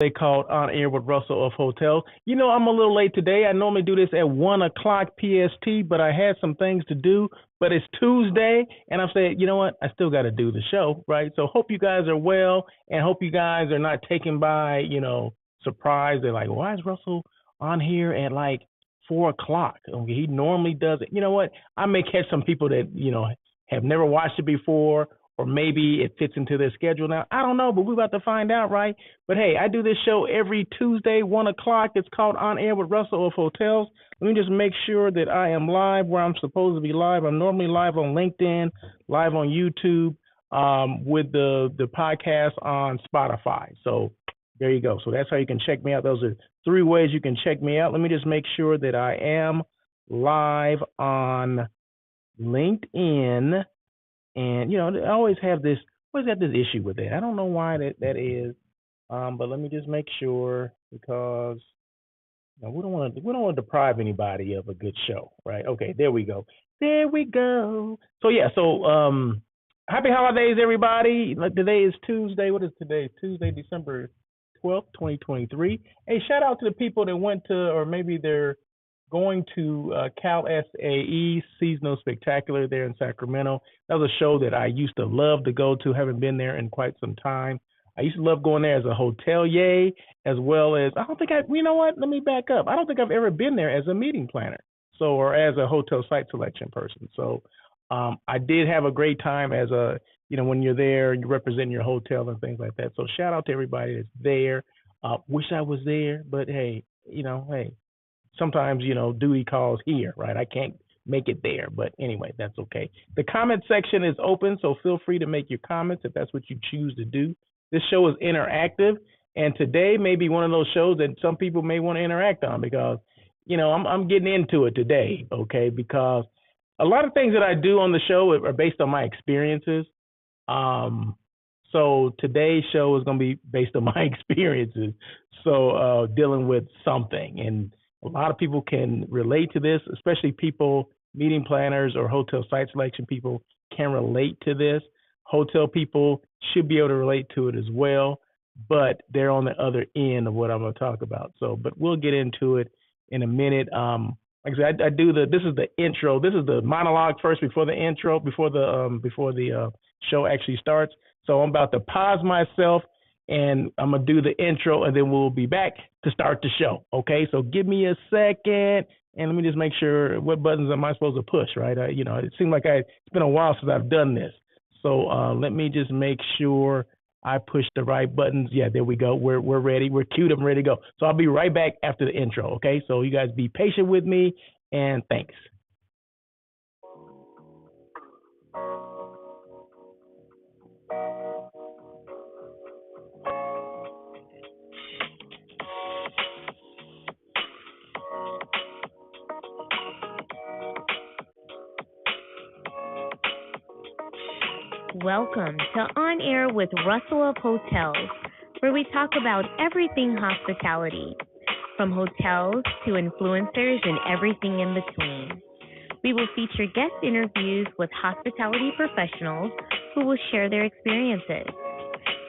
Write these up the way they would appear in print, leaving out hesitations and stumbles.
They called On Air with Russell of Hotels. You know, I'm a little late today. I normally do this at 1 o'clock PST, but I had some things to do. But it's Tuesday, and I'm saying, you know what? I still got to do the show, right? So hope you guys are well, and hope you guys are not taken by, surprise. They're like, why is Russell on here at like 4 o'clock? Okay, he normally does it. You know what? I may catch some people that, have never watched it before, or maybe it fits into their schedule now. I don't know, but we're about to find out, right? But hey, I do this show every Tuesday, 1 o'clock. It's called On Air with Russell of Hotels. Let me just make sure that I am live where I'm supposed to be live. I'm normally live on LinkedIn, live on YouTube, with the podcast on Spotify. So there you go. So that's how you can check me out. Those are 3 ways you can check me out. Let me just make sure that I am live on LinkedIn. And I always have this issue with that. I don't know why that is, but let me just make sure because we don't want to deprive anybody of a good show, right? Okay, there we go. So yeah, happy holidays, everybody. Like, today is Tuesday. What is today? Tuesday, December 12th, 2023. Hey, shout out to the people that went to, or maybe they're going to Cal SAE Seasonal Spectacular there in Sacramento. That was a show that I used to love to go to. Haven't been there in quite some time. I used to love going there as a hotelier, as well as you know what? Let me back up. I don't think I've ever been there as a meeting planner, or as a hotel site selection person. So I did have a great time as when you're there, you represent your hotel and things like that. So shout out to everybody that's there. Wish I was there, but hey, sometimes, duty calls here, right? I can't make it there, but anyway, that's okay. The comment section is open, so feel free to make your comments if that's what you choose to do. This show is interactive, and today may be one of those shows that some people may want to interact on because, I'm getting into it today, okay? Because a lot of things that I do on the show are based on my experiences. So today's show is going to be based on my experiences. So dealing with something, and a lot of people can relate to this, especially people, meeting planners or hotel site selection people can relate to this. Hotel people should be able to relate to it as well, but they're on the other end of what I'm going to talk about. So, but we'll get into it in a minute. Like I said, this is the intro. This is the monologue first before the intro, before the show actually starts. So I'm about to pause myself, and I'm going to do the intro, and then we'll be back to start the show, okay? So give me a second, and let me just make sure what buttons am I supposed to push, right? It seemed like it's been a while since I've done this. So let me just make sure I push the right buttons. Yeah, there we go. We're ready. We're queued up and ready to go. So I'll be right back after the intro, okay? So you guys be patient with me, and thanks. Welcome to On Air with Russell of Hotels, where we talk about everything hospitality, from hotels to influencers and everything in between. We will feature guest interviews with hospitality professionals who will share their experiences.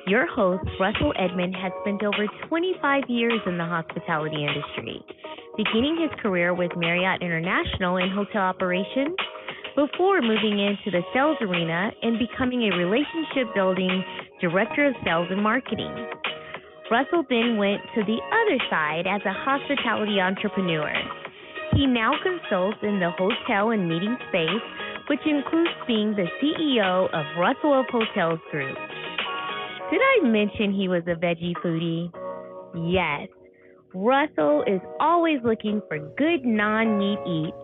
Your host, Russell Edmond, has spent over 25 years in the hospitality industry, beginning his career with Marriott International in hotel operations, before moving into the sales arena and becoming a relationship-building director of sales and marketing. Russell then went to the other side as a hospitality entrepreneur. He now consults in the hotel and meeting space, which includes being the CEO of Russell of Hotels Group. Did I mention he was a veggie foodie? Yes, Russell is always looking for good non-meat eats.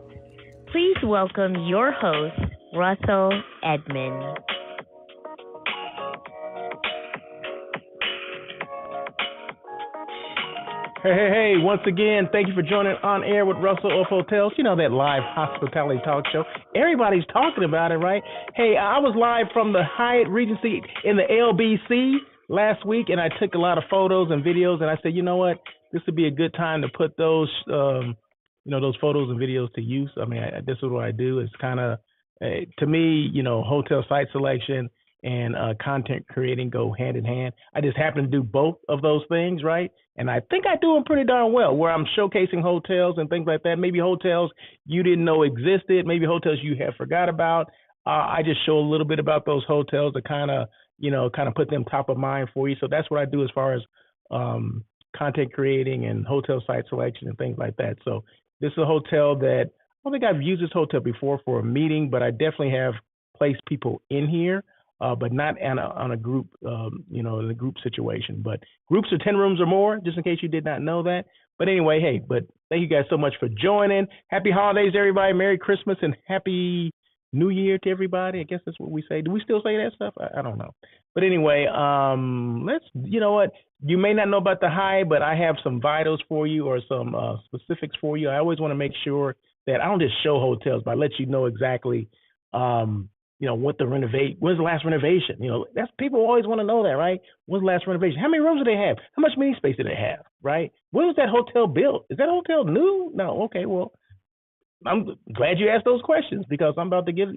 Please welcome your host, Russell Edmond. Hey, once again, thank you for joining On Air with Russell of Hotels. You know, that live hospitality talk show. Everybody's talking about it, right? Hey, I was live from the Hyatt Regency in the LBC last week, and I took a lot of photos and videos, and I said, you know what? This would be a good time to put those those photos and videos to use. I mean, this is what I do. It's kind of, to me, hotel site selection and content creating go hand in hand. I just happen to do both of those things, right? And I think I do them pretty darn well, where I'm showcasing hotels and things like that. Maybe hotels you didn't know existed, maybe hotels you have forgot about. I just show a little bit about those hotels to kind of put them top of mind for you. So that's what I do as far as um, content creating and hotel site selection and things like that. So this is a hotel that I don't think I've used this hotel before for a meeting, but I definitely have placed people in here, but not on a group, in a group situation. But groups of 10 rooms or more, just in case you did not know that. But anyway, hey, but thank you guys so much for joining. Happy holidays, everybody. Merry Christmas and Happy New Year to everybody. I guess that's what we say. Do we still say that stuff? I don't know. But anyway, you know what? You may not know about the high, but I have some vitals for you or some specifics for you. I always want to make sure that I don't just show hotels, but I let you know exactly, what when's the last renovation? That's people always want to know that, right? When's the last renovation? How many rooms do they have? How much meeting space do they have, right? When was that hotel built? Is that hotel new? No. Okay, well, I'm glad you asked those questions because I'm about to give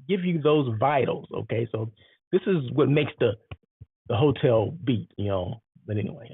you those vitals. Okay, so this is what makes the hotel beat. But anyway,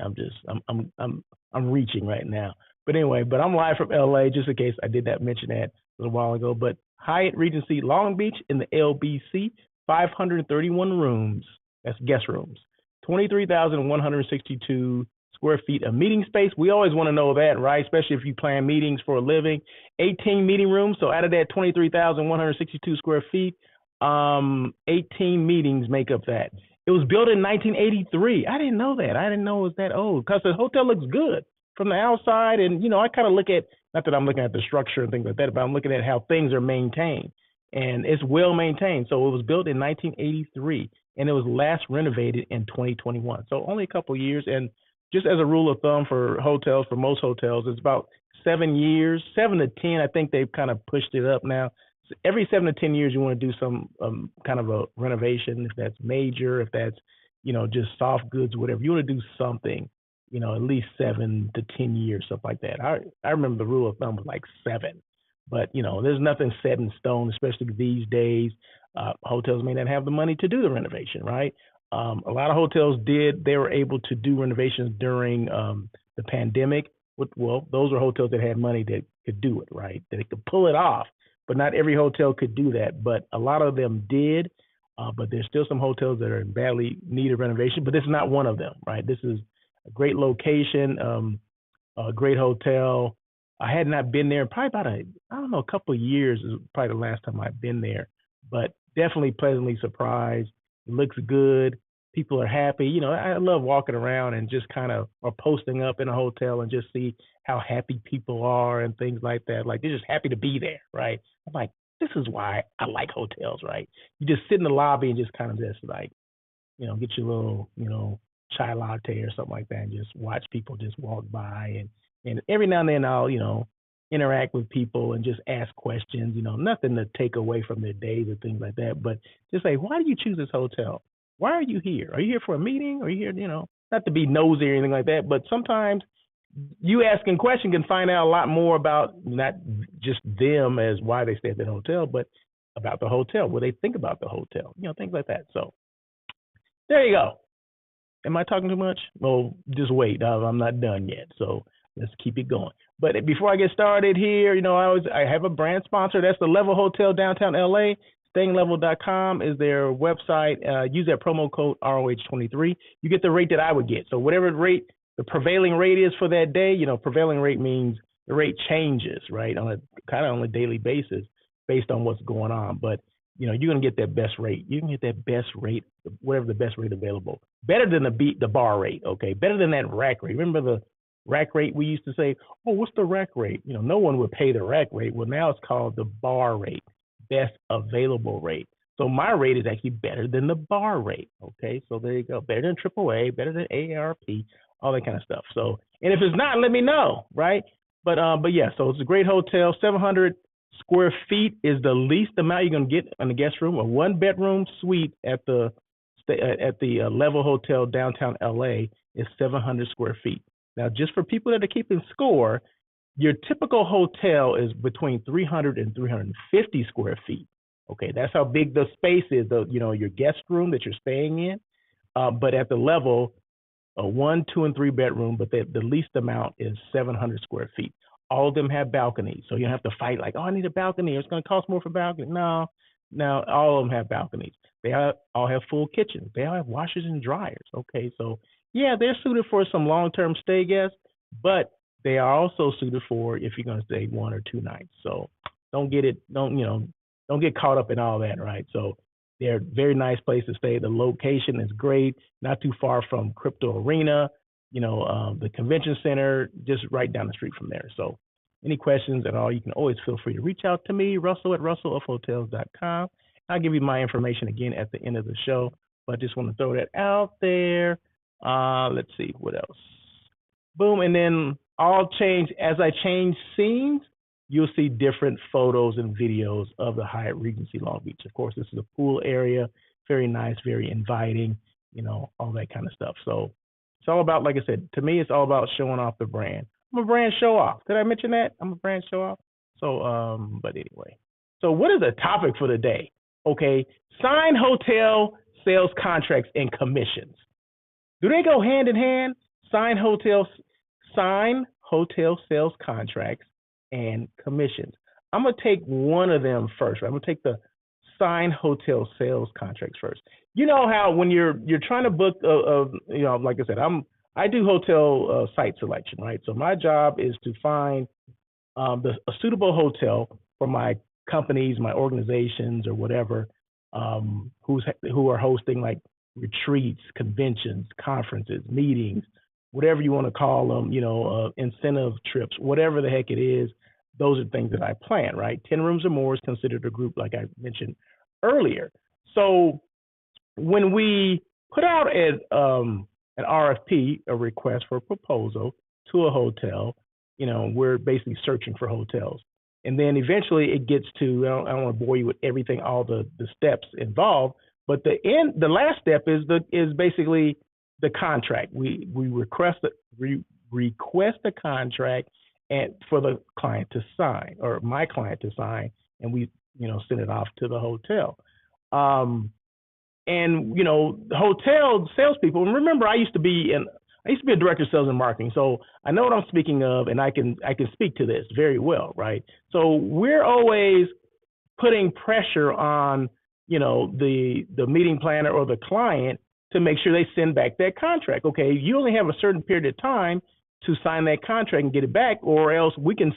I'm reaching right now. But anyway, I'm live from LA just in case I did not mention that a little while ago. But Hyatt Regency Long Beach in the LBC, 531 rooms. That's guest rooms. 23,162 square feet of meeting space. We always want to know that, right? Especially if you plan meetings for a living. 18 meeting rooms. So out of that 23,162 square feet, 18 meetings make up that. It was built in 1983. I didn't know that. I didn't know it was that old because the hotel looks good from the outside. And, I kind of look at, not that I'm looking at the structure and things like that, but I'm looking at how things are maintained. And it's well maintained. So it was built in 1983 and it was last renovated in 2021. So only a couple of years. And just as a rule of thumb for hotels, for most hotels, it's about 7 years, 7 to 10. I think they've kind of pushed it up now. So every 7 to 10 years, you want to do some kind of a renovation, if that's major, if that's, just soft goods, whatever. You want to do something, at least 7 to 10 years, stuff like that. I remember the rule of thumb was like 7. But, there's nothing set in stone, especially these days. Hotels may not have the money to do the renovation, right? A lot of hotels they were able to do renovations during the pandemic. Well, those were hotels that had money that could do it, right? That they could pull it off. But not every hotel could do that. But a lot of them did. But there's still some hotels that are in badly need of renovation. But this is not one of them, right? This is a great location, a great hotel. I had not been there probably about a couple of years is probably the last time I've been there. But definitely pleasantly surprised. It looks good. People are happy. I love walking around and just kind of or posting up in a hotel and just see how happy people are and things like that. Like they're just happy to be there, right? I'm like, this is why I like hotels, right? You just sit in the lobby and just kind of just like, get your little, chai latte or something like that and just watch people just walk by. And every now and then I'll, interact with people and just ask questions, nothing to take away from their days or things like that. But just say, why do you choose this hotel? Why are you here? Are you here for a meeting? Are you here, not to be nosy or anything like that, but sometimes you asking questions can find out a lot more about not just them as why they stay at the hotel, but about the hotel, what they think about the hotel, things like that. So there you go. Am I talking too much? Well, just wait. I'm not done yet. So let's keep it going. But before I get started here, I have a brand sponsor. That's the Level Hotel downtown LA. StayingLevel.com is their website. Use that promo code ROH23. You get the rate that I would get. So whatever rate the prevailing rate is for that day, prevailing rate means the rate changes, right, on a daily basis based on what's going on. But you're going to get that best rate. You can get that best rate, whatever the best rate available. Better than the bar rate, okay? Better than that rack rate. Remember the rack rate? We used to say, oh, what's the rack rate? No one would pay the rack rate. Well, now it's called the bar rate, best available rate. So my rate is actually better than the bar rate, okay? So there you go. Better than AAA, better than AARP, all that kind of stuff. So, and if it's not, let me know, right? But yeah, so it's a great hotel. 700 square feet is the least amount you're going to get in the guest room. A 1-bedroom suite at the Level Hotel downtown LA is 700 square feet. Now, just for people that are keeping score, your typical hotel is between 300 and 350 square feet. Okay, that's how big the space is. Your guest room that you're staying in, but at the level a 1, 2, and 3 bedroom, but the least amount is 700 square feet. All of them have balconies, so you don't have to fight like, oh, I need a balcony. It's going to cost more for balcony. No, no, all of them have balconies. They all have full kitchens. They all have washers and dryers. Okay, so yeah, they're suited for some long-term stay guests, but they are also suited for if you're going to stay 1 or 2 nights. So don't get caught up in all that, right? So they're a very nice place to stay. The location is great, not too far from Crypto Arena, the convention center, just right down the street from there. So any questions at all, you can always feel free to reach out to me, Russell at russellofhotels.com. I'll give you my information again at the end of the show, but I just want to throw that out there. Let's see, what else? Boom, and then as I change scenes, you'll see different photos and videos of the Hyatt Regency Long Beach. Of course, this is a pool area, very nice, very inviting, all that kind of stuff. So it's all about, like I said, to me, it's all about showing off the brand. I'm a brand show off. Did I mention that? I'm a brand show off. So, but anyway. So what is the topic for the day? Okay, sign hotel sales contracts and commissions. Do they go hand in hand? Sign hotel sales contracts and commissions. I'm gonna take one of them first. Right? I'm gonna take the sign hotel sales contracts first. You know how when you're trying to book, like I said, I do hotel site selection, right? So my job is to find a suitable hotel for my companies, my organizations, or whatever, who are hosting like retreats, conventions, conferences, meetings, whatever you want to call them, incentive trips, whatever the heck it is. Those are things that I plan, right? 10 rooms or more is considered a group, like I mentioned earlier. So when we put out an RFP, a request for a proposal to a hotel, we're basically searching for hotels. And then eventually it gets to, I don't want to bore you with everything, all the steps involved, but the last step is basically the contract. We request a contract and for the client to sign, or my client to sign, and we send it off to the hotel. Hotel salespeople. And remember, I used to be a director of sales and marketing, so I know what I'm speaking of, and I can speak to this very well, right? So we're always putting pressure on the meeting planner or the client to make sure they send back that contract. Okay, you only have a certain period of time to sign that contract and get it back, or else we can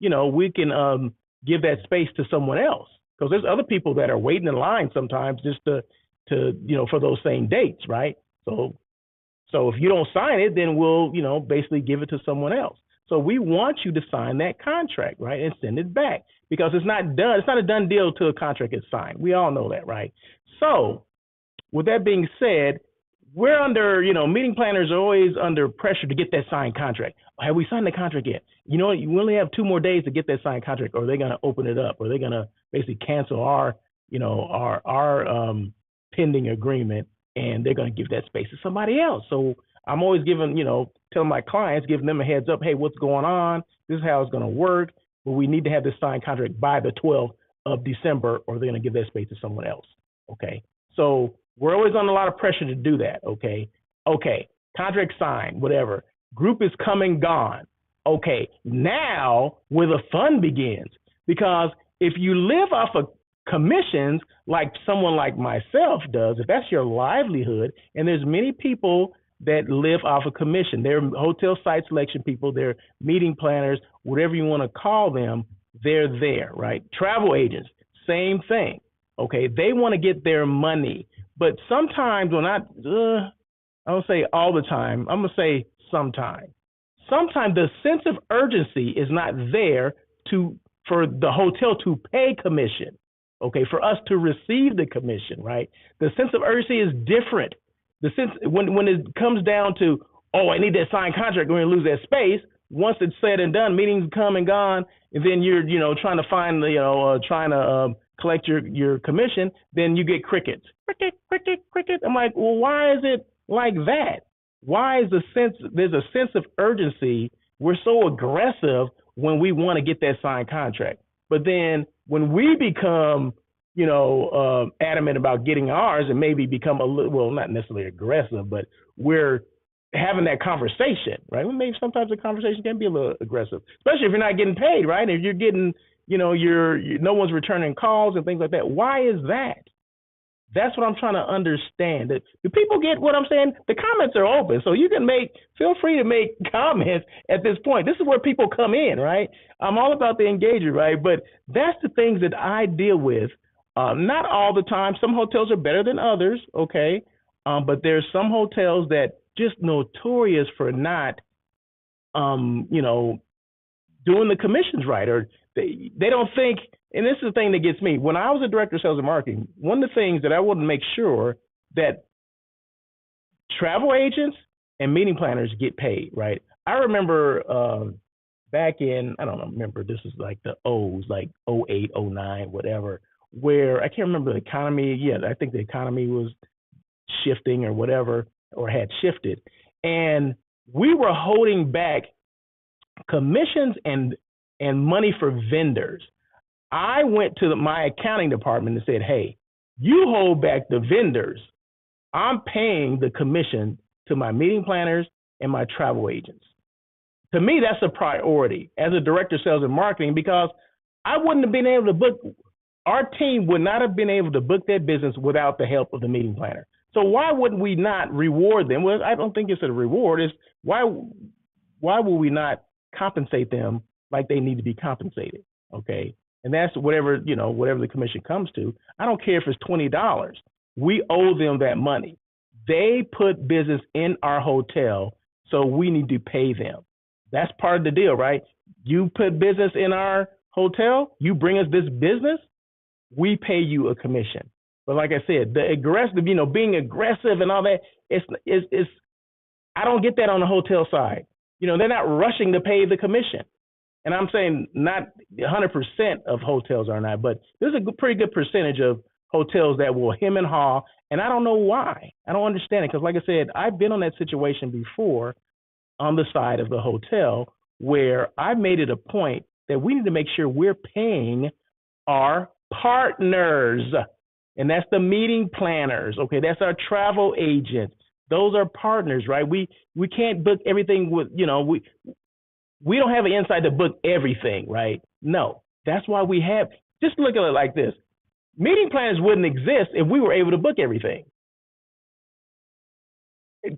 give that space to someone else, because there's other people that are waiting in line sometimes just to for those same dates, right? So if you don't sign it, then we'll basically give it to someone else. So we want you to sign that contract, right, and send it back, because it's not done. It's not a done deal till a contract is signed. We all know that, right? So with that being said, we're under, meeting planners are always under pressure to get that signed contract. Have we signed the contract yet? You only have 2 more days to get that signed contract, or are they going to open it up, or are they going to basically cancel our pending agreement, and they're going to give that space to somebody else. So I'm always telling my clients, giving them a heads up, hey, what's going on? This is how it's going to work. But we need to have this signed contract by the 12th of December, or they're going to give that space to someone else. Okay. So we're always under a lot of pressure to do that. Okay. Contract signed, whatever. Group is come and gone. Okay. Now where the fun begins, because if you live off of commissions like someone like myself does, if that's your livelihood, and there's many people that live off a commission, they're hotel site selection people, they're meeting planners, whatever you want to call them, they're there, right? Travel agents, same thing. Okay, they want to get their money, but sometimes, I don't say all the time, I'm gonna say sometimes the sense of urgency is not there for the hotel to pay commission. Okay, for us to receive the commission, right? The sense of urgency is different. The sense when it comes down to, I need that signed contract, we're gonna lose that space. Once it's said and done, meetings come and gone, and then you're trying to find collect your commission, then you get crickets. Cricket. I'm like, well, why is it like that? Why is there's a sense of urgency? We're so aggressive when we want to get that signed contract, but then when we become adamant about getting ours and maybe become a little, well, not necessarily aggressive, but we're having that conversation, right? Well, maybe sometimes the conversation can be a little aggressive, especially if you're not getting paid, right? If you're getting, no one's returning calls and things like that. Why is that? That's what I'm trying to understand. Do people get what I'm saying? The comments are open, so you can feel free to make comments at this point. This is where people come in, right? I'm all about the engagement, right? But that's the things that I deal with. Not all the time. Some hotels are better than others, okay? But there's some hotels that just notorious for not, doing the commissions right, or they don't think. And this is the thing that gets me. When I was a director of sales and marketing, one of the things that I wanted to make sure that travel agents and meeting planners get paid, right? I remember back in, I don't remember, this is like the O's, like '08, '09, whatever, where I can't remember the economy. Yeah, I think the economy was shifting or whatever, or had shifted. And we were holding back commissions and money for vendors. I went to my accounting department and said, hey, you hold back the vendors. I'm paying the commission to my meeting planners and my travel agents. To me, that's a priority as a director of sales and marketing, because I wouldn't have been able to book, our team would not have been able to book that business without the help of the meeting planner. So why wouldn't we not reward them? Well, I don't think it's a reward. It's why would we not compensate them like they need to be compensated? Okay. And that's whatever the commission comes to. I don't care if it's $20. We owe them that money. They put business in our hotel, so we need to pay them. That's part of the deal, right? You put business in our hotel, you bring us this business, we pay you a commission. But like I said, the aggressive, being aggressive and all that, it's I don't get that on the hotel side. They're not rushing to pay the commission. And I'm saying not 100% of hotels are not, but there's a pretty good percentage of hotels that will hem and haw. And I don't know why. I don't understand it. Because like I said, I've been on that situation before on the side of the hotel where I made it a point that we need to make sure we're paying our partners. And that's the meeting planners. Okay, that's our travel agents. Those are partners, right? We can't book everything with, we don't have an inside to book everything, right? No, that's why we have, just look at it like this. Meeting planners wouldn't exist if we were able to book everything.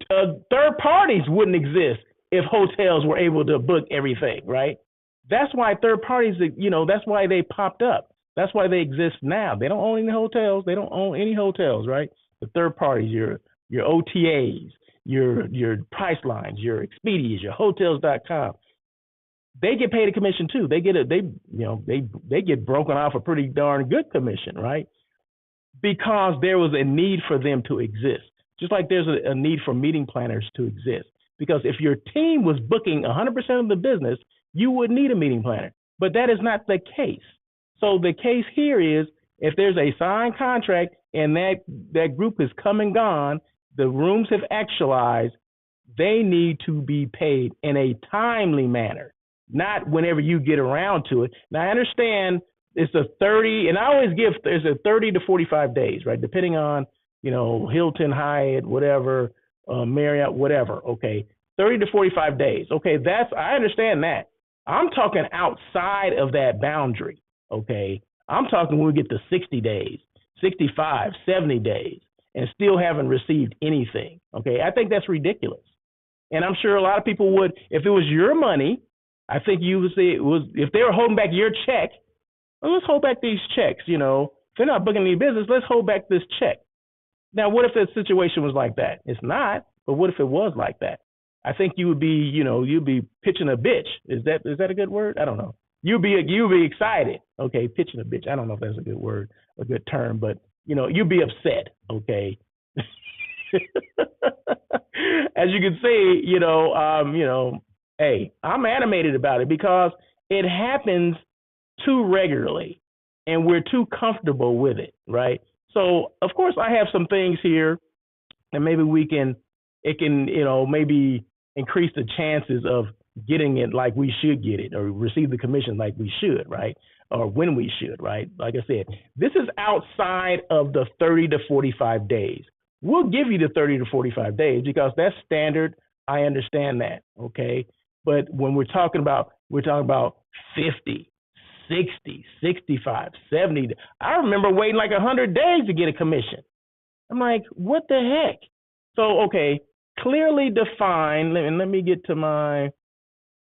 Third parties wouldn't exist if hotels were able to book everything, right? That's why third parties, that's why they popped up. That's why they exist now. They don't own any hotels. They don't own any hotels, right? The third parties, your OTAs, your Pricelines, your Expedias, your Hotels.com. They get paid a commission too. They get broken off a pretty darn good commission, right? Because there was a need for them to exist. Just like there's a need for meeting planners to exist. Because if your team was booking 100% of the business, you would need a meeting planner. But that is not the case. So the case here is if there's a signed contract and that group is come and gone, the rooms have actualized, they need to be paid in a timely manner. Not whenever you get around to it. Now, I understand it's a 30, and I always give, there's a 30 to 45 days, right? Depending on, Hilton, Hyatt, whatever, Marriott, whatever, okay? 30 to 45 days. Okay, I understand that. I'm talking outside of that boundary, okay? I'm talking when we get to 60 days, 65, 70 days, and still haven't received anything, okay? I think that's ridiculous. And I'm sure a lot of people would, if it was your money, I think you would say if they were holding back your check, well, let's hold back these checks. If they're not booking any business, let's hold back this check. Now, what if the situation was like that? It's not, but what if it was like that? I think you would be, you'd be pitching a bitch. Is that a good word? I don't know. You'd be excited. Okay, pitching a bitch. I don't know if that's a good word, a good term, but you'd be upset. Okay. As you can see, hey, I'm animated about it because it happens too regularly and we're too comfortable with it, right? So, of course, I have some things here and maybe maybe increase the chances of getting it like we should get it, or receive the commission like we should, right? Or when we should, right? Like I said, this is outside of the 30 to 45 days. We'll give you the 30 to 45 days because that's standard. I understand that, okay? But when we're talking about 50, 60, 65, 70. I remember waiting like 100 days to get a commission. I'm like, what the heck? So, okay, clearly define, and let me get to my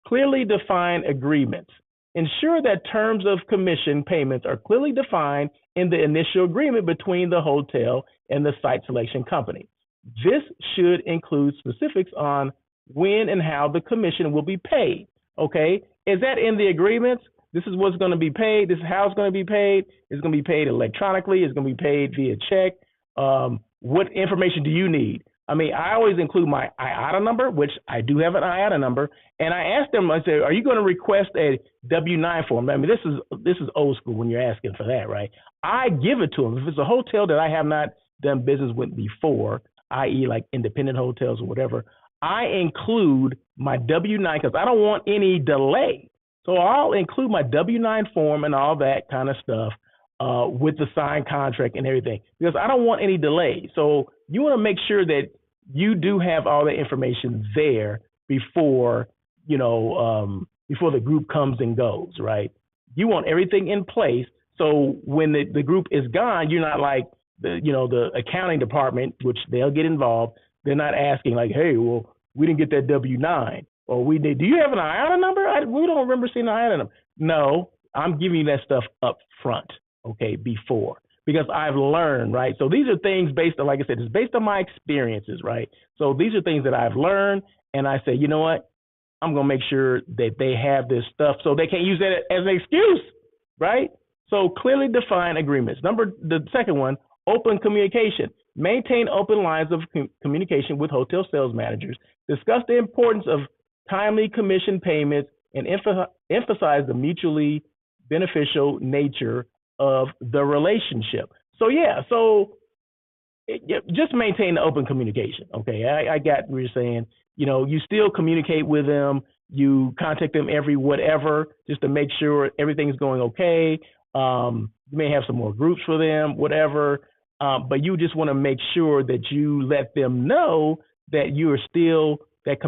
clearly defined agreements. Ensure that terms of commission payments are clearly defined in the initial agreement between the hotel and the site selection company. This should include specifics on when and how the commission will be paid. Okay, is that in the agreements? This is what's going to be paid. This is how it's going to be paid. It's going to be paid electronically. It's going to be paid via check. What information do you need? I mean, I always include my IATA number, which I do have an IATA number, and I asked them, I said, are you going to request a W-9 form? I mean, this is old school when you're asking for that, right? I give it to them. If it's a hotel that I have not done business with before, i.e. like independent hotels or whatever, I include my W-9 because I don't want any delay. So I'll include my W-9 form and all that kind of stuff with the signed contract and everything, because I don't want any delay. So you want to make sure that you do have all the information there before, before the group comes and goes, right? You want everything in place. So when the group is gone, you're not like the accounting department, which they'll get involved. They're not asking like, hey, well, we didn't get that W-9, or we did. Do you have an IATA number? We don't remember seeing an IATA number. No, I'm giving you that stuff up front, okay, before, because I've learned, right? So these are things based on, like I said, it's based on my experiences, right? So these are things that I've learned, and I say, you know what? I'm going to make sure that they have this stuff so they can't use that as an excuse, right? So clearly define agreements. The second one, open communication. Maintain open lines of communication with hotel sales managers. Discuss the importance of timely commission payments and emphasize the mutually beneficial nature of the relationship. So just maintain the open communication. Okay, I got what you're saying. You still communicate with them. You contact them every whatever, just to make sure everything's going okay. You may have some more groups for them, whatever. But you just want to make sure that you let them know that you are still that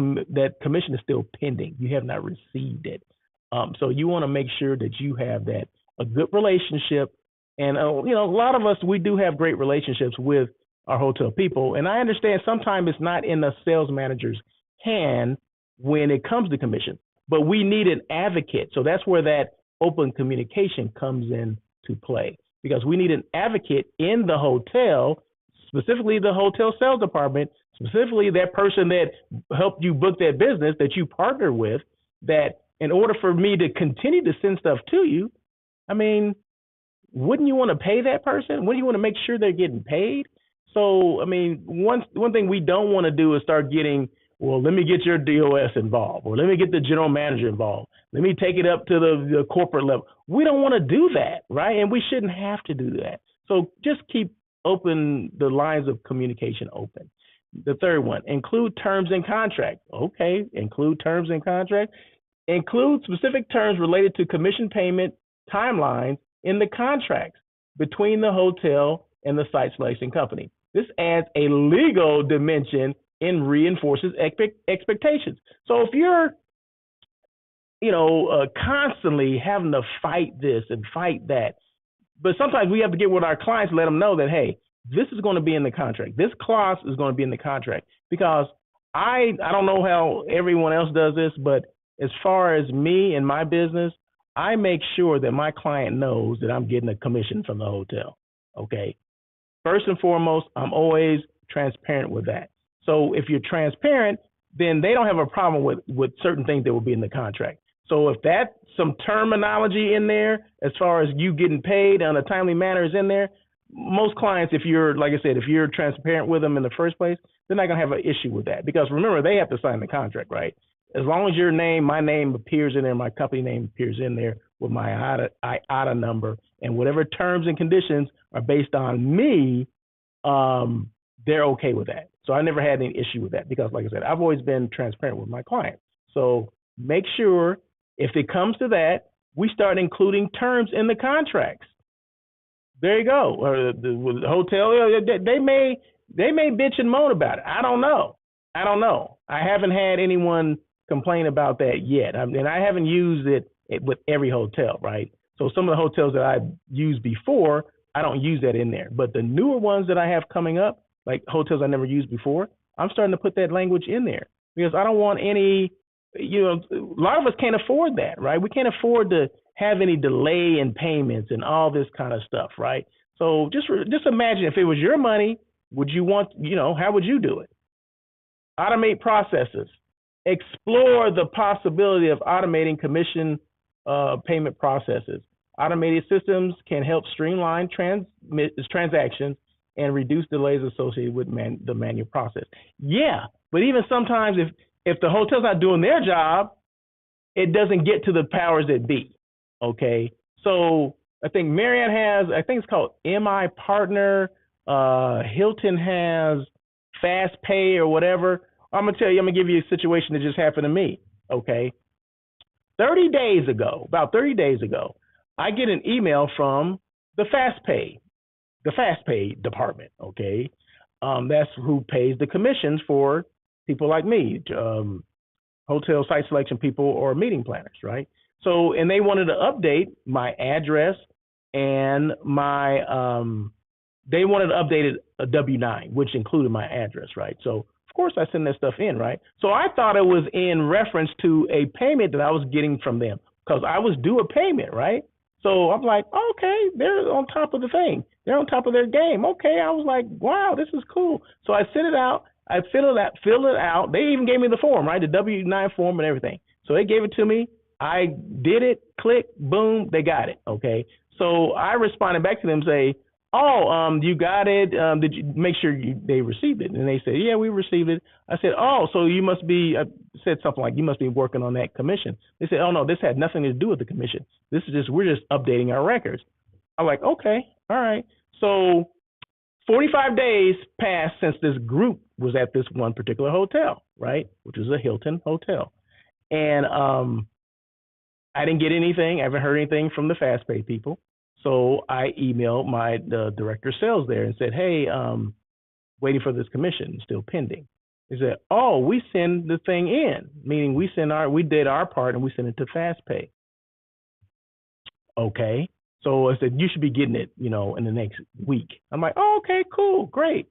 commission is still pending. You have not received it. So you want to make sure that you have a good relationship. And a lot of us, we do have great relationships with our hotel people. And I understand sometimes it's not in the sales manager's hand when it comes to commission, but we need an advocate. So that's where that open communication comes into play, because we need an advocate in the hotel, specifically the hotel sales department, specifically that person that helped you book that business that you partner with, that in order for me to continue to send stuff to you, I mean, wouldn't you want to pay that person? Wouldn't you want to make sure they're getting paid? So, I mean, one thing we don't want to do is start getting, well, let me get your DOS involved, or let me get the general manager involved. Let me take it up to the corporate level. We don't want to do that, right? And we shouldn't have to do that. So just keep the lines of communication open. The third one, include terms and contract. Okay, include terms and contract. Include specific terms related to commission payment timelines in the contracts between the hotel and the site selection company. This adds a legal dimension and reinforces expectations. So if you're, constantly having to fight this and fight that, but sometimes we have to get with our clients, let them know that, hey, this is going to be in the contract. This clause is going to be in the contract, because I don't know how everyone else does this, but as far as me and my business, I make sure that my client knows that I'm getting a commission from the hotel. Okay. First and foremost, I'm always transparent with that. So if you're transparent, then they don't have a problem with certain things that will be in the contract. So if that's some terminology in there, as far as you getting paid on a timely manner is in there, most clients, if you're, like I said, if you're transparent with them in the first place, they're not going to have an issue with that, because remember, they have to sign the contract, right? As long as my name appears in there, my company name appears in there with my IATA number, and whatever terms and conditions are based on me, they're okay with that. So I never had any issue with that because, like I said, I've always been transparent with my clients. So make sure if it comes to that, we start including terms in the contracts. There you go. Or the hotel, they may bitch and moan about it. I don't know. I haven't had anyone complain about that yet, and I haven't used it with every hotel, right? So some of the hotels that I've used before, I don't use that in there. But the newer ones that I have coming up, like hotels I never used before, I'm starting to put that language in there because I don't want any. A lot of us can't afford that, right? We can't afford to have any delay in payments and all this kind of stuff, right? So just imagine if it was your money, would you want, how would you do it? Automate processes. Explore the possibility of automating commission payment processes. Automated systems can help streamline transactions and reduce delays associated with the manual process. Yeah, but even sometimes if the hotel's not doing their job, it doesn't get to the powers that be. Okay, so I think Marriott has, I think it's called MI Partner. Hilton has Fast Pay or whatever. I'm gonna give you a situation that just happened to me. Okay, about 30 days ago, I get an email from the Fast Pay department. Okay, that's who pays the commissions for people like me, hotel site selection people or meeting planners, right? So, and they wanted to update my address and they wanted to update a W-9, which included my address, right? So, of course, I send that stuff in, right? So I thought it was in reference to a payment that I was getting from them because I was due a payment, right? So I'm like, okay, they're on top of the thing. They're on top of their game. Okay, I was like, wow, this is cool. So I sent it out. I filled it out. They even gave me the form, right? The W-9 form and everything. So they gave it to me. I did it, click, boom, they got it, okay? So I responded back to them, say, you got it. Did you make sure they received it? And they said, yeah, we received it. I said, so you must be, I said something like, you must be working on that commission. They said, oh, no, this had nothing to do with the commission. We're just updating our records. I'm like, okay, all right. So 45 days passed since this group was at this one particular hotel, right, which was a Hilton hotel. And I didn't get anything. I haven't heard anything from the FastPay people. So I emailed the director of sales there and said, hey, waiting for this commission, still pending. They said, we send the thing in, meaning we did our part and we send it to FastPay. Okay. So I said, you should be getting it, in the next week. I'm like, okay, cool, great.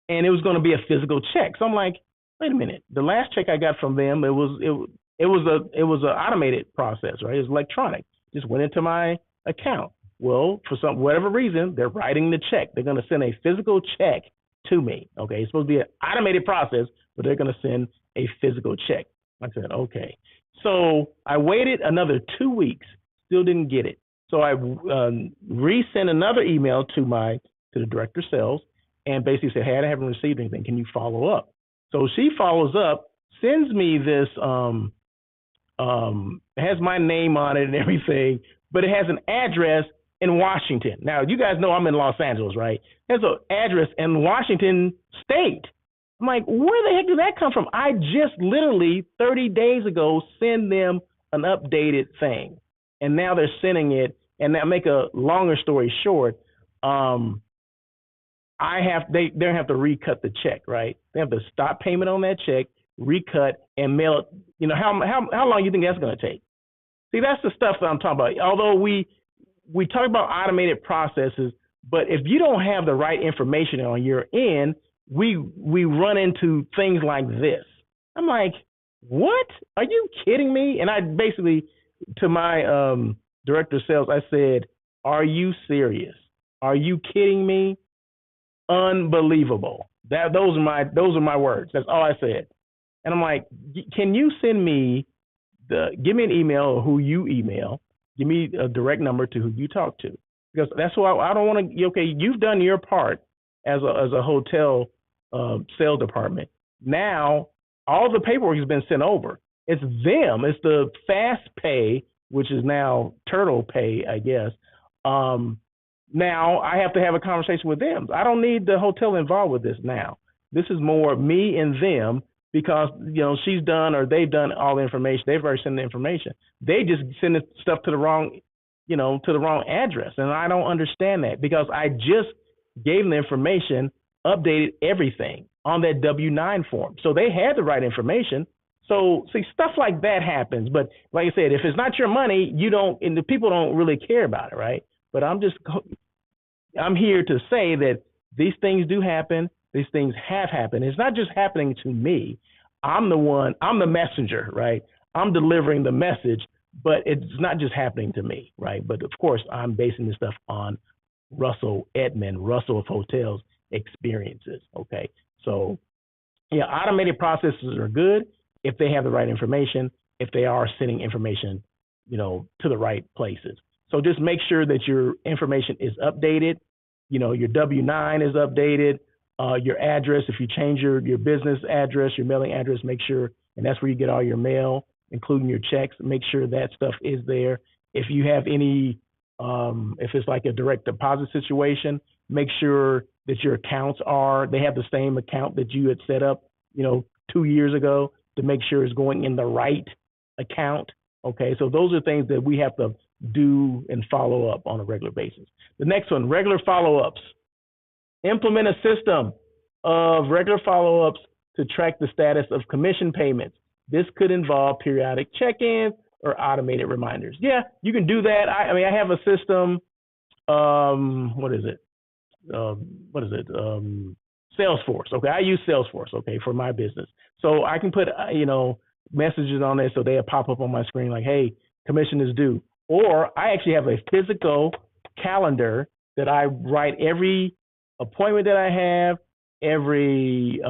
And it was going to be a physical check. So I'm like, wait a minute. The last check I got from them, it was an automated process, right? It was electronic. Just went into my account. Well, for whatever reason, they're writing the check. They're going to send a physical check to me. Okay, it's supposed to be an automated process, but they're going to send a physical check. I said, okay. So I waited another 2 weeks, still didn't get it. So I resent another email to the director of sales and basically said, hey, I haven't received anything. Can you follow up? So she follows up, sends me this, has my name on it and everything, but it has an address in Washington. Now, you guys know I'm in Los Angeles, right? There's an address in Washington State. I'm like, where the heck did that come from? I just literally 30 days ago sent them an updated thing. And now they're sending it, and now make a longer story short, they have to recut the check, right? They have to stop payment on that check, recut, and mail it. How long do you think that's going to take? See, that's the stuff that I'm talking about. Although we talk about automated processes, but if you don't have the right information on your end, we run into things like this. I'm like, what? Are you kidding me? And I basically, to my director of sales, I said, are you serious? Are you kidding me? Unbelievable. Those are my words. That's all I said. And I'm like, can you send me give me an email of who you email, give me a direct number to who you talk to, because that's why I don't want to. Okay, you've done your part as a hotel sales department. Now all the paperwork has been sent over. It's them. It's the Fast Pay, which is now Turtle Pay, I guess. Now I have to have a conversation with them. I don't need the hotel involved with this now. This is more me and them because she's done or they've done all the information. They've already sent the information. They just send the stuff to the wrong, to the wrong address, and I don't understand that because I just gave them the information, updated everything on that W-9 form, so they had the right information. So see, stuff like that happens. But like I said, if it's not your money, you don't, and the people don't really care about it, right? But I'm here to say that these things do happen. These things have happened. It's not just happening to me. I'm the messenger, right? I'm delivering the message, but it's not just happening to me, right? But of course, I'm basing this stuff on Russell of Hotels experiences, okay? So yeah, automated processes are good if they have the right information, if they are sending information, to the right places. So just make sure that your information is updated. Your W-9 is updated. Your address, if you change your business address, your mailing address, make sure, and that's where you get all your mail, including your checks, make sure that stuff is there. If you have any, if it's like a direct deposit situation, make sure that your accounts they have the same account that you had set up, 2 years ago, to make sure it's going in the right account. Okay, so those are things that we have to do and follow up on a regular basis. The next one, regular follow-ups. Implement a system of regular follow-ups to track the status of commission payments. This could involve periodic check-ins or automated reminders. Yeah, you can do that. I have a system. What is it? Salesforce. Okay, I use Salesforce. Okay, for my business, so I can put messages on there so they pop up on my screen like, "Hey, commission is due." Or I actually have a physical calendar that I write every appointment that I have, every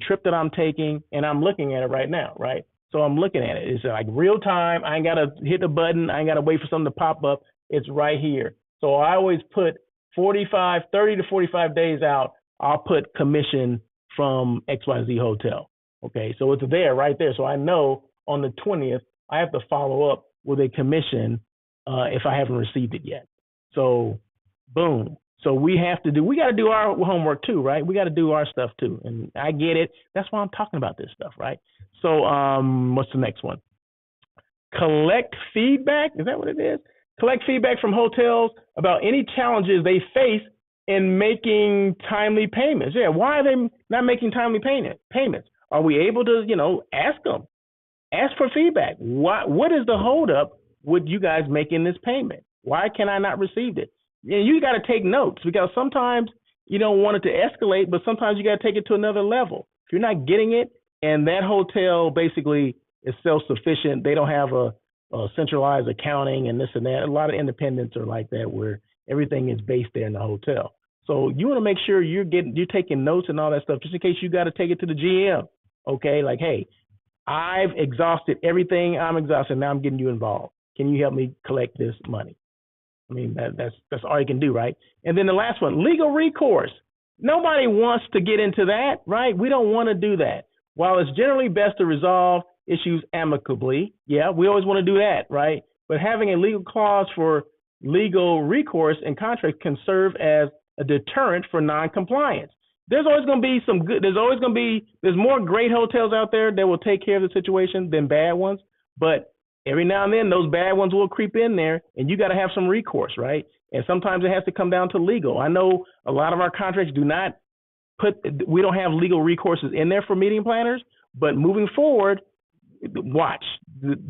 trip that I'm taking, and I'm looking at it right now, right? So I'm looking at it. It's like real time. I ain't got to hit the button. I ain't got to wait for something to pop up. It's right here. So I always put 30 to 45 days out. I'll put commission from XYZ Hotel. Okay, so it's there, right there. So I know on the 20th, I have to follow up with a commission if I haven't received it yet. So boom. So we got to do our homework too, right? We got to do our stuff too. And I get it. That's why I'm talking about this stuff, right? So what's the next one? Collect feedback. Is that what it is? Collect feedback from hotels about any challenges they face in making timely payments. Yeah, why are they not making timely payments? Are we able to, ask them? Ask for feedback. What is the holdup with you guys making this payment? Why can I not receive it? And you got to take notes because sometimes you don't want it to escalate, but sometimes you got to take it to another level. If you're not getting it, and that hotel basically is self-sufficient, they don't have a centralized accounting and this and that. A lot of independents are like that, where everything is based there in the hotel. So you want to make sure you're taking notes and all that stuff, just in case you got to take it to the GM. Okay, like, hey, I've exhausted everything. I'm exhausted. Now I'm getting you involved. Can you help me collect this money? I mean, that's all you can do, right? And then the last one, legal recourse. Nobody wants to get into that, right? We don't want to do that. While it's generally best to resolve issues amicably, yeah, we always want to do that, right? But having a legal clause for legal recourse in contracts can serve as a deterrent for non-compliance. There's always going to be there's more great hotels out there that will take care of the situation than bad ones, but every now and then those bad ones will creep in there, and you got to have some recourse, right? And sometimes it has to come down to legal. I know a lot of our contracts we don't have legal recourses in there for meeting planners, but moving forward, watch,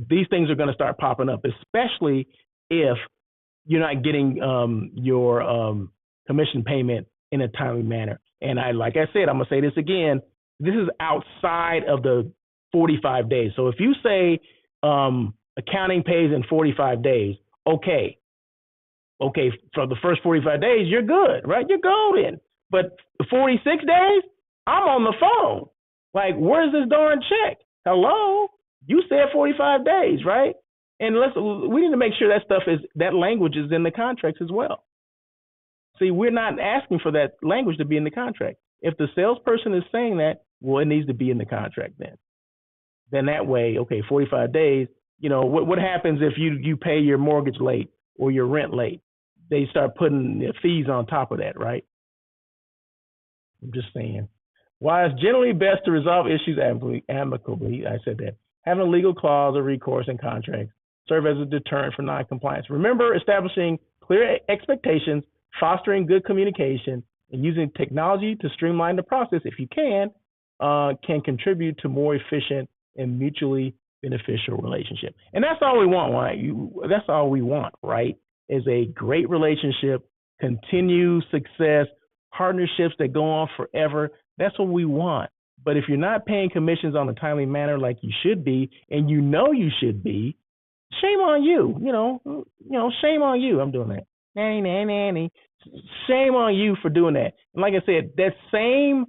these things are going to start popping up, especially if you're not getting your commission payment in a timely manner. And like I said, I'm going to say this again, this is outside of the 45 days. So if you say accounting pays in 45 days, okay, for the first 45 days, you're good, right? You're golden. But 46 days, I'm on the phone. Like, where's this darn check? Hello? You said 45 days, right? And we need to make sure that language is in the contracts as well. See, we're not asking for that language to be in the contract. If the salesperson is saying that, well, it needs to be in the contract then. Then that way, okay, 45 days, what happens if you pay your mortgage late or your rent late? They start putting the fees on top of that, right? I'm just saying. While it's generally best to resolve issues amicably, I said that, having a legal clause or recourse in contracts serve as a deterrent for noncompliance. Remember, establishing clear expectations, fostering good communication, and using technology to streamline the process, if you can contribute to more efficient and mutually beneficial relationship. And that's all we want, right? That's all we want, right? Is a great relationship, continued success, partnerships that go on forever. That's what we want. But if you're not paying commissions on a timely manner like you should be, and you should be, shame on you. Shame on you. I'm doing that. Nanny. Shame on you for doing that. And like I said, that same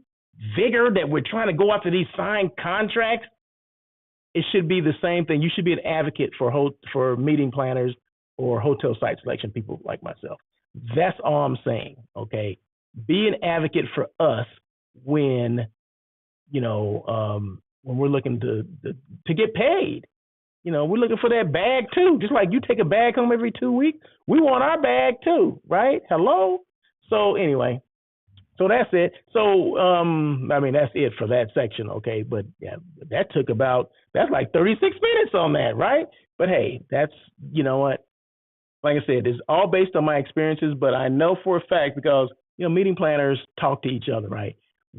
vigor that we're trying to go after these signed contracts, it should be the same thing. You should be an advocate for meeting planners or hotel site selection people like myself. That's all I'm saying. Okay, be an advocate for us when when we're looking to get paid. We're looking for that bag too. Just like you take a bag home every 2 weeks, we want our bag too, right? Hello. So anyway, so that's it. So that's it for that section, okay? But yeah, that's like 36 minutes on that, right? But hey, that's what. Like I said, it's all based on my experiences, but I know for a fact because meeting planners talk to each other, right?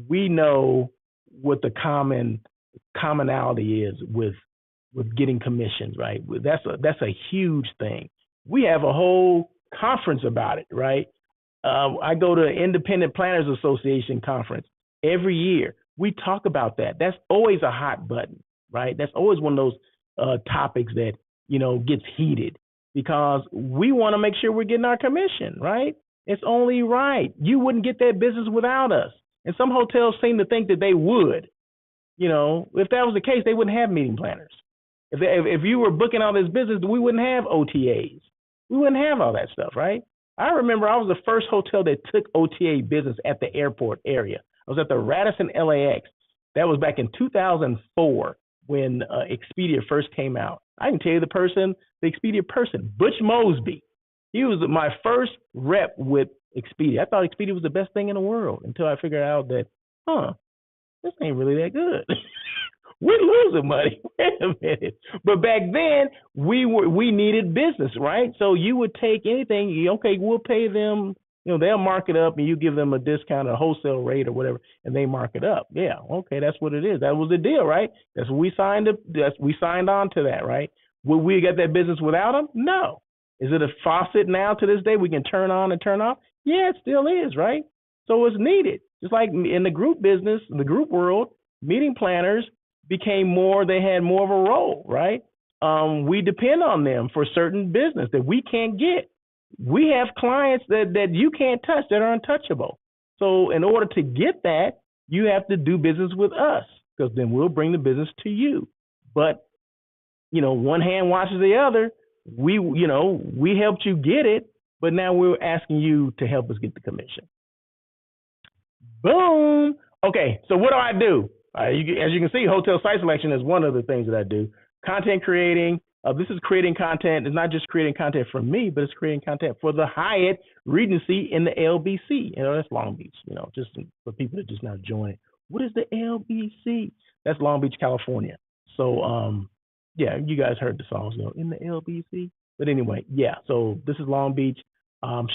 We know what the commonality is with getting commissions, right? That's a huge thing. We have a whole conference about it, right? I go to Independent Planners Association conference every year. We talk about that. That's always a hot button, right? That's always one of those topics that gets heated because we want to make sure we're getting our commission, right? It's only right. You wouldn't get that business without us. And some hotels seem to think that they would. If that was the case, they wouldn't have meeting planners. If you were booking all this business, we wouldn't have OTAs. We wouldn't have all that stuff, right? I remember I was the first hotel that took OTA business at the airport area. I was at the Radisson LAX. That was back in 2004 when Expedia first came out. I can tell you the Expedia person, Butch Mosby. He was my first rep with Expedia. I thought Expedia was the best thing in the world until I figured out that, this ain't really that good. We're losing money. Wait a minute. But back then, we needed business, right? So you would take anything. Okay, we'll pay them. They'll mark it up, and you give them a discount, a wholesale rate, or whatever, and they mark it up. Yeah, okay, that's what it is. That was the deal, right? That's what we signed up. We signed on to that, right? Would we get that business without them? No. Is it a faucet now to this day we can turn on and turn off? Yeah, it still is, right? So it's needed. Just like in the group business, in the group world, meeting planners became more, they had more of a role, right? We depend on them for certain business that we can't get. We have clients that you can't touch, that are untouchable. So in order to get that, you have to do business with us because then we'll bring the business to you. But, one hand washes the other. We helped you get it, but now we're asking you to help us get the commission. Boom. Okay, so what do? As you can see, hotel site selection is one of the things that I do. Content creating. This is creating content. It's not just creating content for me, but it's creating content for the Hyatt Regency in the LBC. That's Long Beach. Just for people that just now join. What is the LBC? That's Long Beach, California. So, yeah, you guys heard the songs, in the LBC. But anyway, yeah. So this is Long Beach.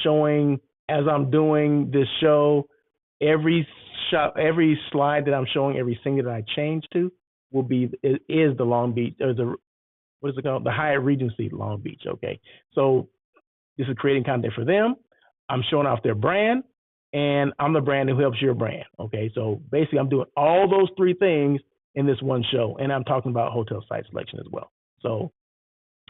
Showing as I'm doing this show, every slide that I'm showing, every singer that I change to is the Long Beach, or what is it called? The Hyatt Regency Long Beach. Okay. So this is creating content for them. I'm showing off their brand, and I'm the brand who helps your brand. Okay. So basically I'm doing all those three things in this one show, and I'm talking about hotel site selection as well. So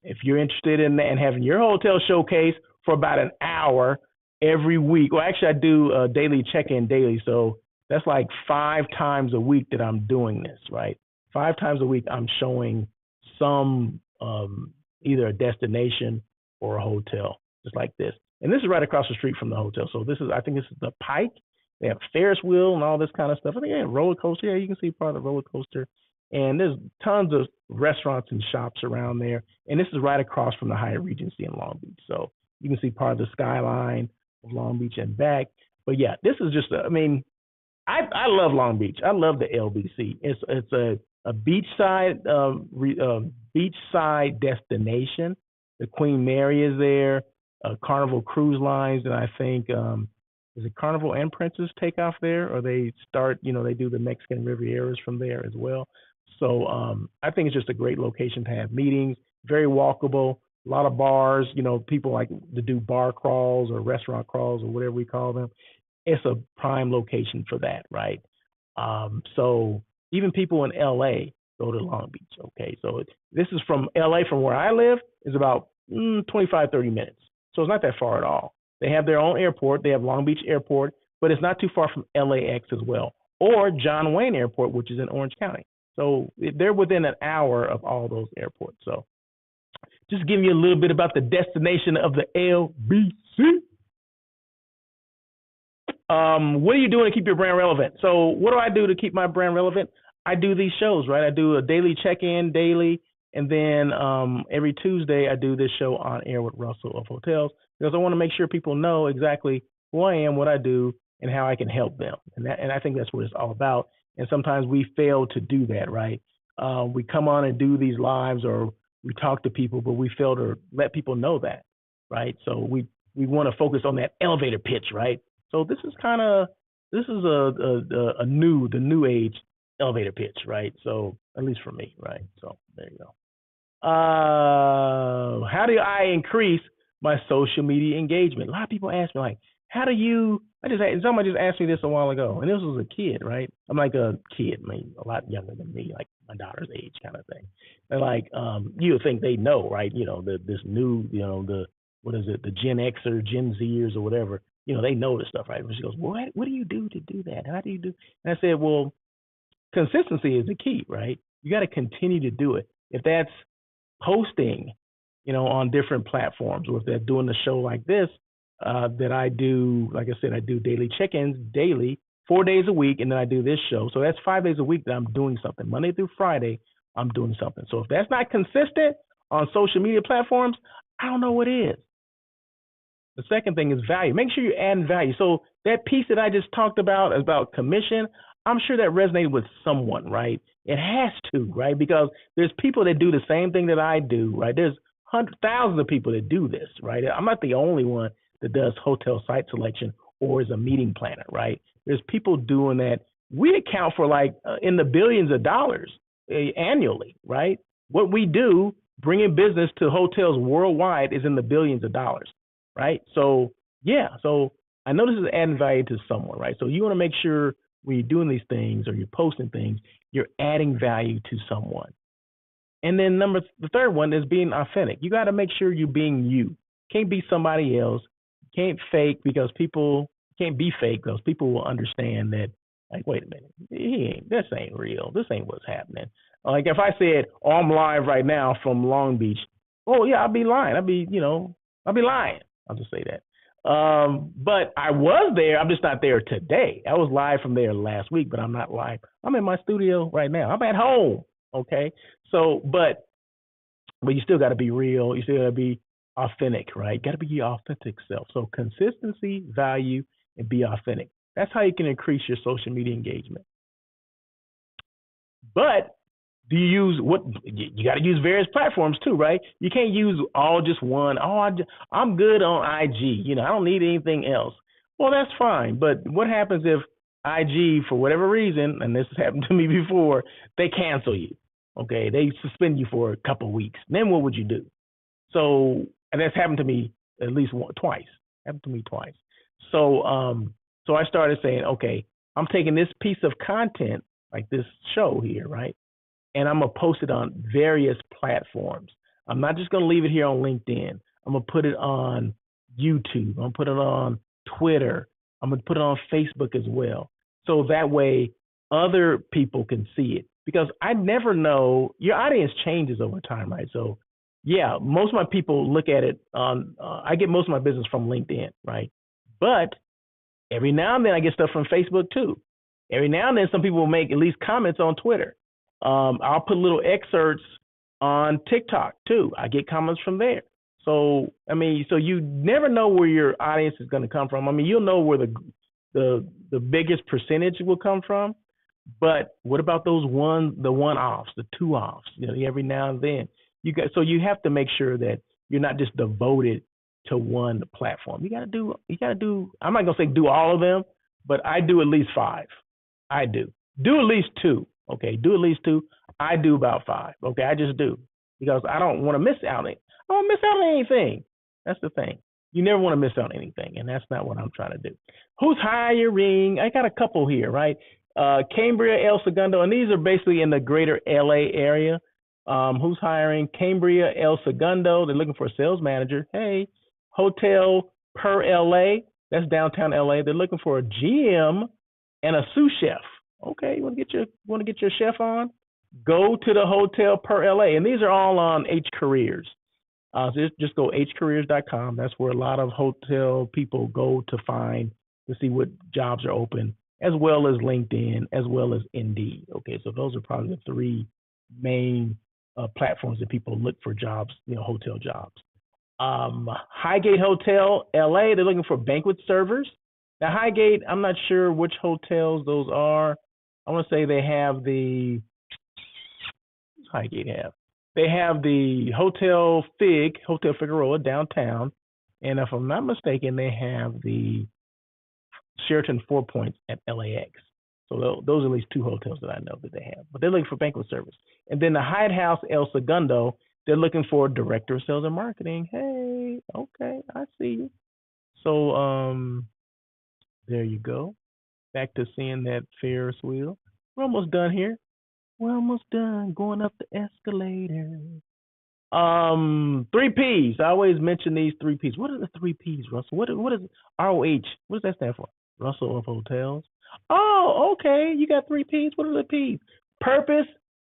if you're interested in having your hotel showcase for about an hour every week, well, actually I do a daily check-in daily. So that's like 5 times a week that I'm doing this, right? 5 times a week I'm showing some either a destination or a hotel, just like this. And this is right across the street from the hotel. So I think this is the Pike. They have Ferris wheel and all this kind of stuff. I think they have roller coaster. Yeah, you can see part of the roller coaster. And there's tons of restaurants and shops around there. And this is right across from the Hyatt Regency in Long Beach. So you can see part of the skyline of Long Beach and back. But yeah, this is just, I love Long Beach. I love the LBC. It's a beachside beachside destination. The Queen Mary is there. Carnival Cruise Lines, and I think is it Carnival and Princess take off there, or they start. They do the Mexican Rivieras from there as well. So I think it's just a great location to have meetings. Very walkable. A lot of bars. People like to do bar crawls or restaurant crawls or whatever we call them. It's a prime location for that, right? So even people in LA go to Long Beach. Okay, so this is from LA, from where I live, is about 25, 30 minutes. So it's not that far at all. They have their own airport. They have Long Beach Airport, but it's not too far from LAX as well, or John Wayne Airport, which is in Orange County. So they're within an hour of all those airports. So just giving you a little bit about the destination of the LBC. What are you doing to keep your brand relevant? So what do I do to keep my brand relevant? I do these shows, right? I do a daily check-in daily, and then every Tuesday I do this show on air with Russell of Hotels, because I want to make sure people know exactly who I am, what I do, and how I can help them. And I think that's what it's all about. And sometimes we fail to do that, right? We come on and do these lives, or we talk to people, but we fail to let people know that, right? So we want to focus on that elevator pitch, right? So this is the new age elevator pitch, right? So at least for me, right? So there you go. How do I increase my social media engagement? A lot of people ask me, like, how do you? Somebody just asked me this a while ago, and this was a kid, right? I'm like a kid, I mean, a lot younger than me, like my daughter's age, kind of thing. And like, you would think they know, right? This new, the what is it, the Gen X or Gen Zers or whatever. They know this stuff, right? And she goes, what do you do to do that? How do you do? And I said, well, consistency is the key, right? You got to continue to do it. If that's posting, on different platforms, or if they're doing a show like this, that I do, like I said, I do daily check-ins daily, 4 days a week, and then I do this show. So that's 5 days a week that I'm doing something. Monday through Friday, I'm doing something. So if that's not consistent on social media platforms, I don't know what is. The second thing is value. Make sure you're adding value. So that piece that I just talked about commission, I'm sure that resonated with someone, right? It has to, right? Because there's people that do the same thing that I do, right? There's thousands of people that do this, right? I'm not the only one that does hotel site selection or is a meeting planner, right? There's people doing that. We account for like in the billions of dollars annually, right? What we do, bringing business to hotels worldwide, is in the billions of dollars, right? So yeah, so I know this is adding value to someone, right? So you want to make sure when you're doing these things or you're posting things, you're adding value to someone. And then the third one is being authentic. You got to make sure you're being you. Can't be somebody else. Can't fake, because people can't be fake, because people will understand that, like, wait a minute, this ain't real. This ain't what's happening. Like if I said, oh, I'm live right now from Long Beach. Oh yeah, I'll be lying. I'll be lying. I'll just say that. But I was there. I'm just not there today. I was live from there last week, but I'm not live. I'm in my studio right now. I'm at home. Okay. So, but you still got to be real. You still got to be authentic, right? Got to be your authentic self. So consistency, value, and be authentic. That's how you can increase your social media engagement. But do you use what? You got to use various platforms too, right? You can't use all just one. Oh, I'm good on IG. I don't need anything else. Well, that's fine. But what happens if IG, for whatever reason, and this has happened to me before, they cancel you? Okay, they suspend you for a couple of weeks. Then what would you do? So, and that's happened to me at least twice. Happened to me twice. So I started saying, okay, I'm taking this piece of content, like this show here, right? And I'm going to post it on various platforms. I'm not just going to leave it here on LinkedIn. I'm going to put it on YouTube. I'm going to put it on Twitter. I'm going to put it on Facebook as well. So that way other people can see it. Because I never know, your audience changes over time, right? So yeah, most of my people look at it on, I get most of my business from LinkedIn, right? But every now and then I get stuff from Facebook too. Every now and then some people will make at least comments on Twitter. I'll put little excerpts on TikTok too. I get comments from there. So, I mean, so you never know where your audience is going to come from. I mean, you'll know where the biggest percentage will come from. But what about the one offs, the two offs? Every now and then so you have to make sure that you're not just devoted to one platform. You gotta do. I'm not gonna say do all of them, but I do at least five. I do at least two. Okay, do at least two. I do about five. Okay, I just do because I don't want to miss out. I don't miss out on anything. That's the thing. You never want to miss out on anything, and that's not what I'm trying to do. Who's hiring? I got a couple here, right? Cambria, El Segundo, and these are basically in the greater LA area. Who's hiring? Cambria, El Segundo. They're looking for a sales manager. Hey, Hotel Per LA. That's downtown LA. They're looking for a GM and a sous chef. Okay, you want to get your chef on? Go to the Hotel Per LA, and these are all on H Careers. So just go hcareers.com. That's where a lot of hotel people go to see what jobs are open, as well as LinkedIn, as well as Indeed. Okay, so those are probably the three main platforms that people look for jobs, hotel jobs. Highgate Hotel, LA, they're looking for banquet servers. Now, Highgate, I'm not sure which hotels those are. I want to say they have the, what's Highgate have? They have the Hotel Figueroa downtown. And if I'm not mistaken, they have the Sheraton Four Points at LAX. So those are at least two hotels that I know that they have. But they're looking for banquet service. And then the Hyatt House El Segundo, they're looking for a director of sales and marketing. Hey, okay, I see you. So there you go. Back to seeing that Ferris wheel. We're almost done here. We're almost done going up the escalator. Three P's. I always mention these three P's. What are the three P's, Russell? What is ROH? What does that stand for? Russell of Hotels. Oh, okay. You got three P's. What are the P's? Purpose.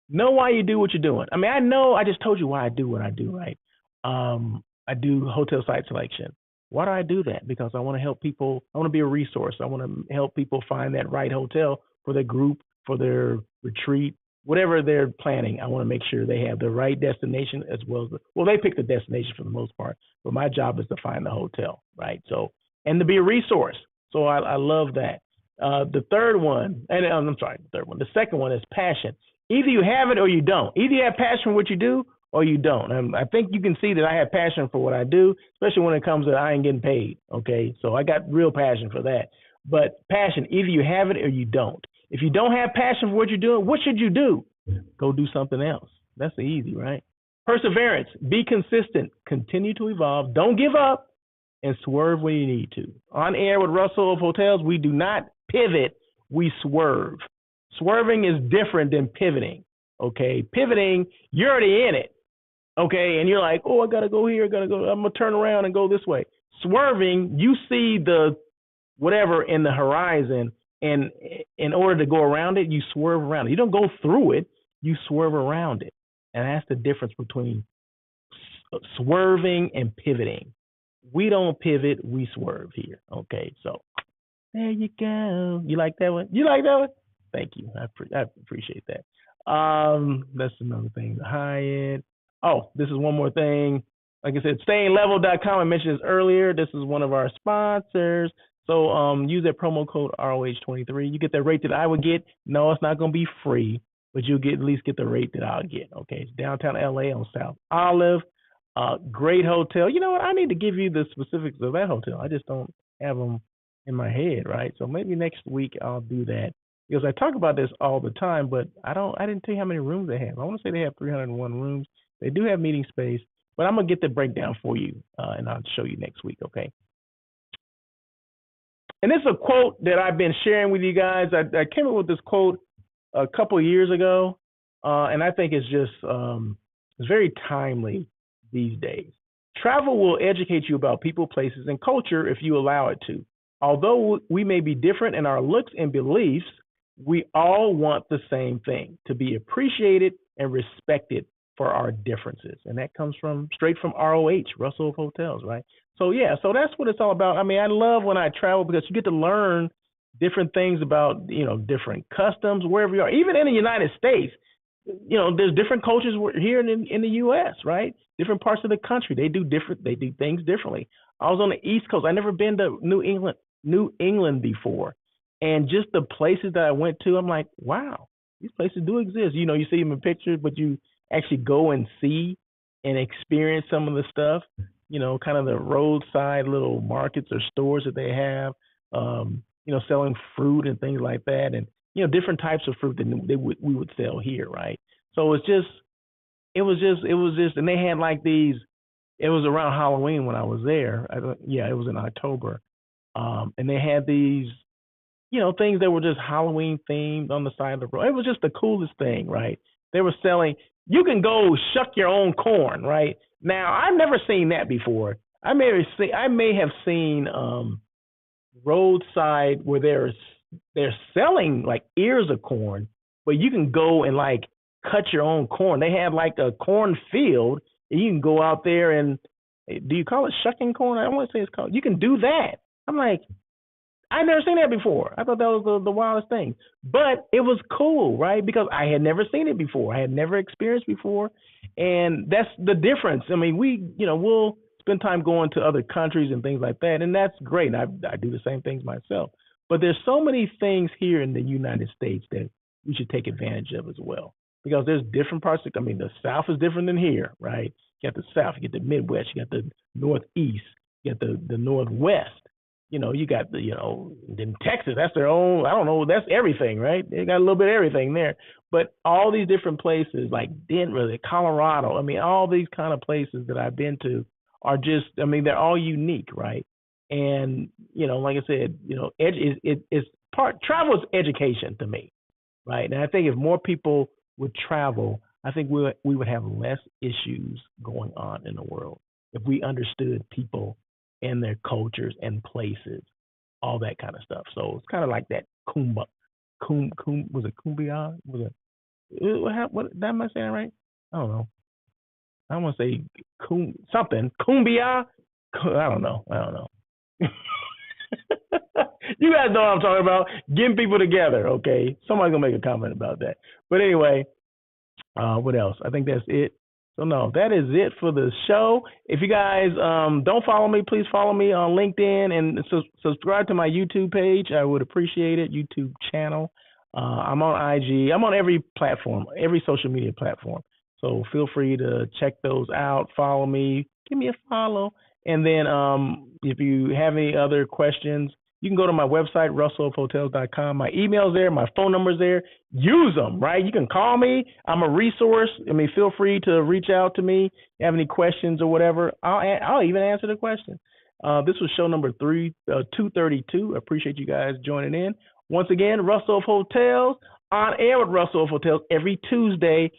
Know why you do what you're doing. I mean, I know. I just told you why I do what I do, right? I do hotel site selection. Why do I do that? Because I want to help people. I want to be a resource. I want to help people find that right hotel for their group, for their retreat, whatever they're planning. I want to make sure they have the right destination as well as they pick the destination for the most part, but my job is to find the hotel, right? So, and to be a resource. So I love that. The second one is passion. Either you have it or you don't. Either you have passion for what you do or you don't. I think you can see that I have passion for what I do, especially when it comes to I ain't getting paid. Okay, so I got real passion for that. But passion, either you have it or you don't. If you don't have passion for what you're doing, what should you do? Go do something else. That's easy, right? Perseverance, be consistent, continue to evolve, don't give up, and swerve when you need to. On air with Russell of Hotels, we do not pivot, we swerve. Swerving is different than pivoting, okay? Pivoting, you're already in it, okay? And you're like, oh, I got to go here, I'm going to turn around and go this way. Swerving, you see the whatever in the horizon, and in order to go around it, you swerve around it. You don't go through it, you swerve around it. And that's the difference between swerving and pivoting. We don't pivot, we swerve here, okay? So there you go. You like that one? You like that one? Thank you. I appreciate that. That's another thing. The Hyatt. Oh, this is one more thing. Like I said, stayinglevel.com. I mentioned this earlier. This is one of our sponsors. So use that promo code ROH23. You get the rate that I would get. No, it's not going to be free, but you'll at least get the rate that I'll get. Okay, it's downtown LA on South Olive. Great hotel. You know what? I need to give you the specifics of that hotel. I just don't have them in my head, right? So maybe next week I'll do that. Because I talk about this all the time, but I didn't tell you how many rooms they have. I want to say they have 301 rooms. They do have meeting space, but I'm going to get the breakdown for you, and I'll show you next week, okay? And this is a quote that I've been sharing with you guys. I came up with this quote a couple of years ago, and I think it's just it's very timely these days. Travel will educate you about people, places, and culture if you allow it to. Although we may be different in our looks and beliefs, we all want the same thing, to be appreciated and respected for our differences. And that comes straight from ROH, Russell of Hotels, right? So yeah, so that's what it's all about. I mean, I love when I travel because you get to learn different things about, different customs, wherever you are. Even in the United States, there's different cultures here in the U.S., right? Different parts of the country, they do things differently. I was on the East Coast. I never been to New England. New England before. And just the places that I went to, I'm like, wow, these places do exist. You know, you see them in pictures, but you actually go and see and experience some of the stuff, you know, kind of the roadside little markets or stores that they have, you know, selling fruit and things like that. And, you know, different types of fruit that we would sell here, right? So it was just, and they had like these, it was around Halloween when I was there. Yeah, it was in October. And they had these, you know, things that were just Halloween themed on the side of the road. It was just the coolest thing, right? They were selling, you can go shuck your own corn, right? Now, I've never seen that before. I may have seen roadside where they're selling like ears of corn, but you can go and like cut your own corn. They have like a corn field, and you can go out there and do you call it shucking corn? I don't want to say it's called. You can do that. I'm like, I'd never seen that before. I thought that was the wildest thing. But it was cool, right? Because I had never seen it before. I had never experienced before. And that's the difference. I mean, we'll spend time going to other countries and things like that. And that's great. I do the same things myself. But there's so many things here in the United States that we should take advantage of as well. Because there's different parts of, I mean, the South is different than here, right? You got the South, you get the Midwest, you got the Northeast, you got the Northwest. You know, you got the, you know, in Texas, that's their own, I don't know, that's everything, right? They got a little bit of everything there. But all these different places like Denver, Colorado, I mean, all these kind of places that I've been to are just, I mean, they're all unique, right? And, you know, like I said, you know, it's travel is education to me, right? And I think if more people would travel, I think we would have less issues going on in the world if we understood people and their cultures and places, all that kind of stuff. So it's kind of like that was it kumbaya? Was am I saying it right? I don't know. I want to say something kumbaya. I don't know. You guys know what I'm talking about. Getting people together. Okay, somebody's gonna make a comment about that. But anyway, what else? I think that's it. So no, that is it for the show. If you guys don't follow me, please follow me on LinkedIn and subscribe to my YouTube page. I would appreciate it. YouTube channel. I'm on IG. I'm on every platform, every social media platform. So feel free to check those out. Follow me. Give me a follow. And then if you have any other questions, you can go to my website, russellofhotels.com. My email's there. My phone number's there. Use them, right? You can call me. I'm a resource. I mean, feel free to reach out to me. If you have any questions or whatever, I'll even answer the question. This was show number 232. I appreciate you guys joining in. Once again, Russell of Hotels, on air with Russell of Hotels every Tuesday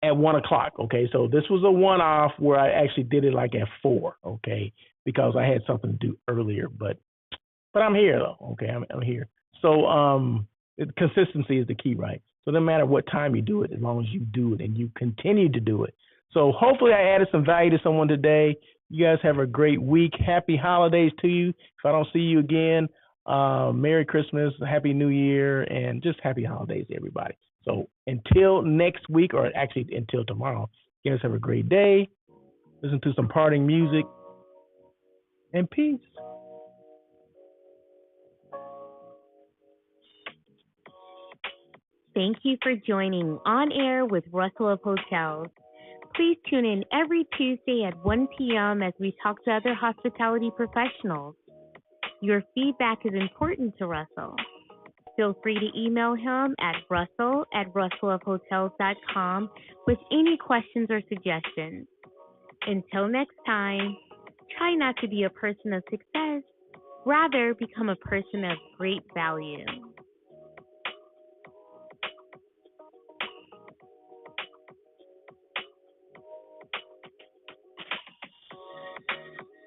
at 1 o'clock, okay? So this was a one-off where I actually did it like at 4, okay, because I had something to do earlier, but I'm here though. Okay, I'm here. So consistency is the key, right? So no matter what time you do it, as long as you do it and you continue to do it. So hopefully I added some value to someone today. You guys have a great week. Happy holidays to you. If I don't see you again, Merry Christmas, Happy New Year, and just happy holidays to everybody. So until next week, or actually until tomorrow, you guys have a great day. Listen to some parting music, and peace. Thank you for joining On Air with Russell of Hotels. Please tune in every Tuesday at 1 p.m. as we talk to other hospitality professionals. Your feedback is important to Russell. Feel free to email him at russell@russellofhotels.com with any questions or suggestions. Until next time, try not to be a person of success. Rather, become a person of great value.